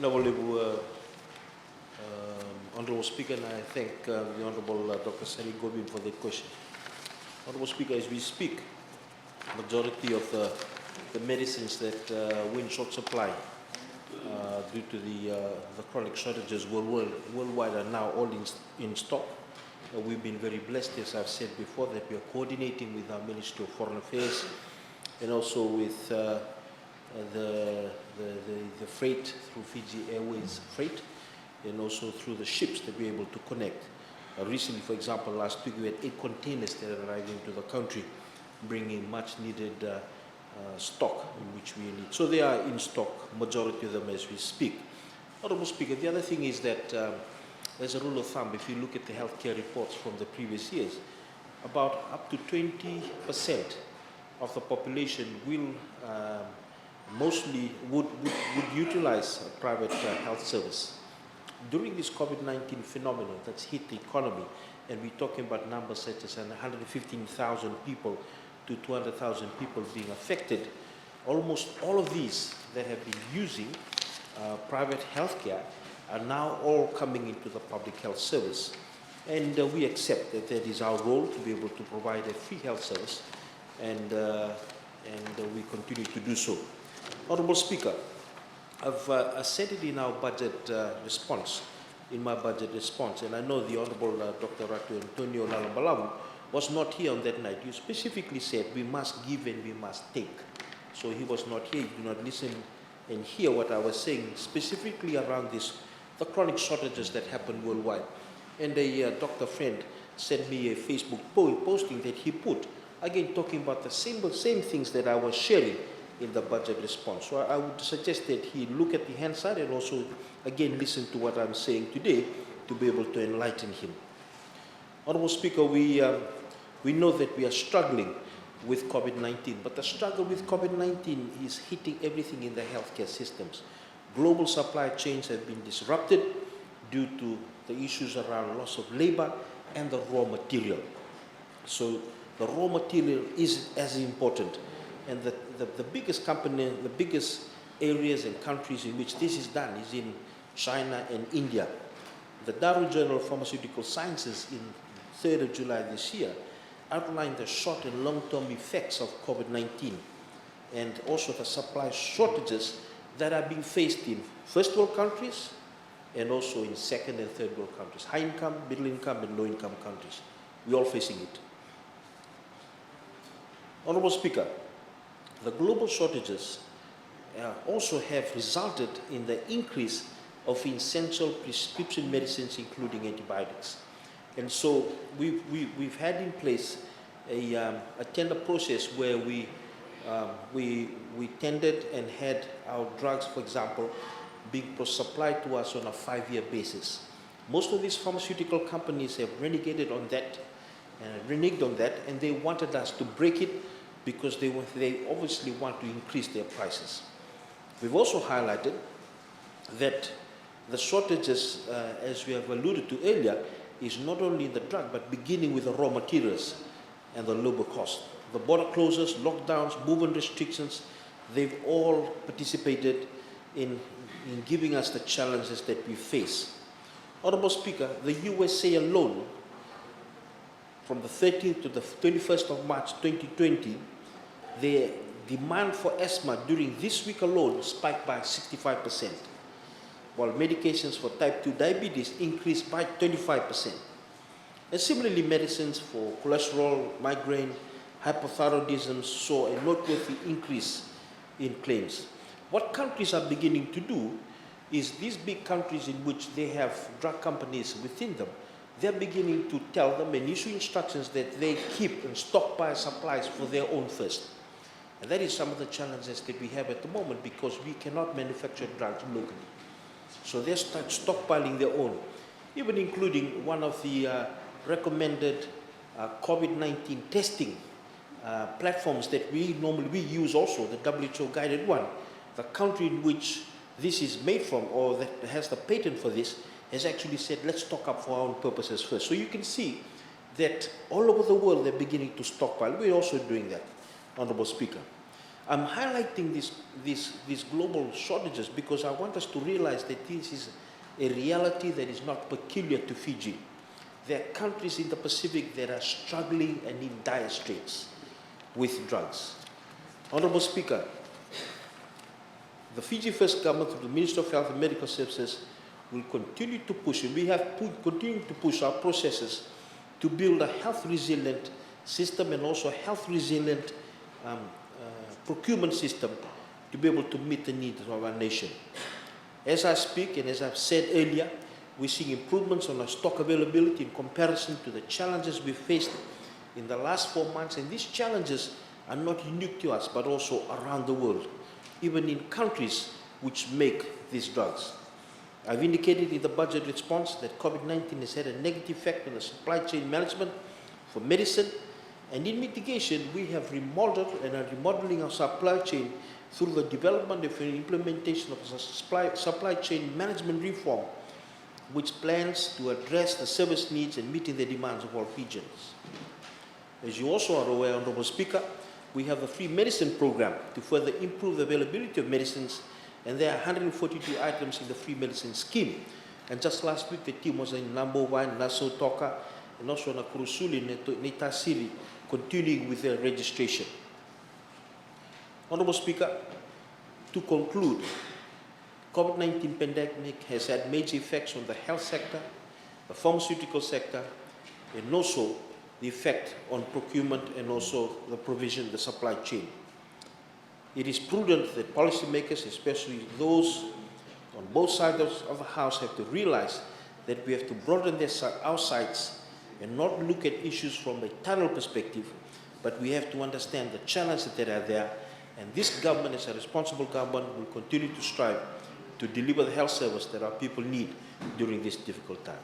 Honourable Speaker, and I thank the Honourable Dr. Sari Gobin for that question. Honourable Speaker, as we speak, majority of the medicines that were in short supply due to the chronic shortages worldwide are now all in stock. We've been very blessed, as I've said before, that we are coordinating with our Ministry of Foreign Affairs and also with the freight through Fiji Airways freight, and also through the ships that we're able to connect. Recently, for example, last week we had 8 containers that arrived into the country, bringing much needed stock in which we need. So they are in stock, majority of them as we speak. Honourable Speaker, the other thing is that as a rule of thumb, if you look at the healthcare reports from the previous years, about up to 20% of the population will would utilize a private health service. During this COVID-19 phenomenon that's hit the economy, and we're talking about numbers such as 115,000 people to 200,000 people being affected, almost all of these that have been using private healthcare are now all coming into the public health service. And we accept that that is our role to be able to provide a free health service, and we continue to do so. Honourable Speaker, I've said it in our budget response, in my budget response, and I know the Honourable Dr. Ratu Antonio Lalambalavu was not here on that night. You specifically said we must give and we must take. So he was not here. You do not listen and hear what I was saying specifically around the chronic shortages that happen worldwide. And a doctor friend sent me a Facebook posting that he put, again talking about the same things that I was sharing in the budget response. So I would suggest that he look at the hand side and also again listen to what I'm saying today to be able to enlighten him. Honourable Speaker, we know that we are struggling with COVID-19, but the struggle with COVID-19 is hitting everything in the healthcare systems. Global supply chains have been disrupted due to the issues around loss of labor and the raw material. So the raw material is as important. And the biggest company, the biggest areas and countries in which this is done is in China and India. The Darwin Journal of Pharmaceutical Sciences in 3rd of July this year outlined the short and long-term effects of COVID-19 and also the supply shortages that are being faced in first world countries and also in second and third world countries, high income, middle income and low income countries. We're all facing it. Honourable Speaker, the global shortages also have resulted in the increase of essential prescription medicines, including antibiotics. And so we've had in place a tender process where we tendered and had our drugs, for example, being supplied to us on a 5-year basis. Most of these pharmaceutical companies have reneged on that, and they wanted us to break it because they obviously want to increase their prices. We've also highlighted that the shortages, as we have alluded to earlier, is not only in the drug, but beginning with the raw materials and the labor cost. The border closures, lockdowns, movement restrictions, they've all participated in giving us the challenges that we face. Honourable Speaker, the USA alone, from the 13th to the 21st of March 2020, the demand for asthma during this week alone spiked by 65%, while medications for type 2 diabetes increased by 25%. And similarly, medicines for cholesterol, migraine, hypothyroidism saw a noteworthy increase in claims. What countries are beginning to do is these big countries in which they have drug companies within them, they're beginning to tell them and issue instructions that they keep and stockpile supplies for their own first. And that is some of the challenges that we have at the moment because we cannot manufacture drugs locally. So they start stockpiling their own, even including one of the recommended COVID-19 testing platforms that we use also, the WHO guided one. The country in which this is made from or that has the patent for this has actually said, let's stock up for our own purposes first. So you can see that all over the world they're beginning to stockpile. We're also doing that, Honourable Speaker. I'm highlighting these global shortages because I want us to realize that this is a reality that is not peculiar to Fiji. There are countries in the Pacific that are struggling and in dire straits with drugs. Honorable Speaker, the Fiji First Government through the Ministry of Health and Medical Services will continue to push, and we have continued to push our processes to build a health resilient system and also a health resilient procurement system to be able to meet the needs of our nation. As I speak, and as I've said earlier, we're seeing improvements on our stock availability in comparison to the challenges we faced in the last 4 months, and these challenges are not unique to us, but also around the world, even in countries which make these drugs. I've indicated in the budget response that COVID-19 has had a negative effect on the supply chain management for medicine, and in mitigation, we have remodeled and are remodeling our supply chain through the development and implementation of a supply chain management reform, which plans to address the service needs and meeting the demands of all Fijians. As you also are aware, Honorable Speaker, we have a free medicine program to further improve the availability of medicines, and there are 142 items in the free medicine scheme. And just last week, the team was in Nambowa, Nassau Toka, and also in Kurusuli, Nitasiri, continuing with their registration. Honorable Speaker, to conclude, COVID-19 pandemic has had major effects on the health sector, the pharmaceutical sector, and also the effect on procurement and also the provision, the supply chain. It is prudent that policymakers, especially those on both sides of the House, have to realize that we have to broaden our sights and not look at issues from a tunnel perspective, but we have to understand the challenges that are there, and this government, as a responsible government, will continue to strive to deliver the health service that our people need during this difficult time.